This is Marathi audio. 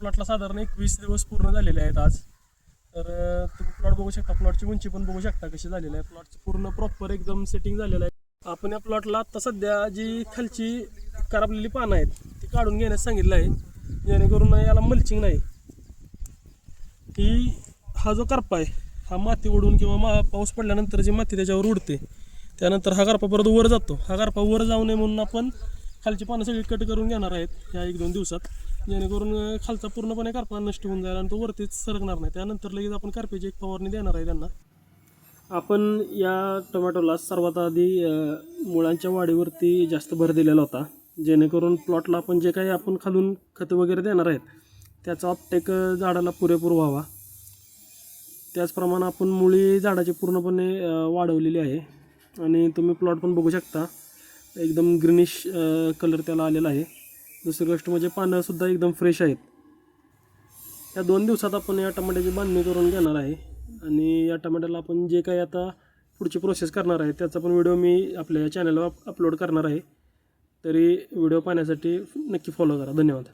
प्लॉटला साधारण 21 दिवस पूर्ण झालेले आहेत आज. तर तुम्ही प्लॉट बघू शकता, प्लॉटची उंची पण बघू शकता कशी झालेली आहे. प्लॉटचं पूर्ण प्रॉपर एकदम सेटिंग झालेलं आहे. आपण या प्लॉटला आता सध्या जी खालची कराबलेली पानं आहेत ती काढून घेण्यास सांगितलं आहे, जेणेकरून याला मल्चिंग नाही. हा जो करपा आहे हा माती उडून किंवा पाऊस पडल्यानंतर जी माती त्याच्यावर उडते त्यानंतर हा करपा परत वर जातो. हा करपा वर जाऊ नये म्हणून आपण खालची पानं सगळी कट करून घेणार आहेत ह्या 1-2 दिवसात, जेणेकरून खालचा पूर्णपणे करपा नष्ट होऊन जाईल आणि तो वरतीच सरकणार नाही. त्यानंतर लगेच आपण करप्याची एक फवारणी देणार आहे त्यांना. आपण या टोमॅटोला सर्वात आधी मुळांच्या वाढीवरती जास्त भर दिलेला होता, जेणेकरून प्लॉटला आपण जे काही आपण खालून खतं वगैरे देणार आहेत त्याचा अपटेक झाडाला पुरेपूर व्हावा. त्याचप्रमाणे आपण मुळी झाडाची पूर्णपणे वाढवलेली आहे आणि तुम्ही प्लॉट पण बघू शकता एकदम ग्रीनिश कलर त्याला आलेला आहे. दुसरी गोष्ट म्हणजे पानंसुद्धा एकदम फ्रेश आहेत. या 2 दिवसात आपण या टमाट्याची बांधणी करून घेणार आहे आणि या टमाट्याला आपण जे काही आता पुढची प्रोसेस करणार आहे त्याचा पण व्हिडिओ मी आपल्या चॅनलवर अपलोड करणार आहे. तरी व्हिडिओ पाहण्यासाठी नक्की फॉलो करा. धन्यवाद.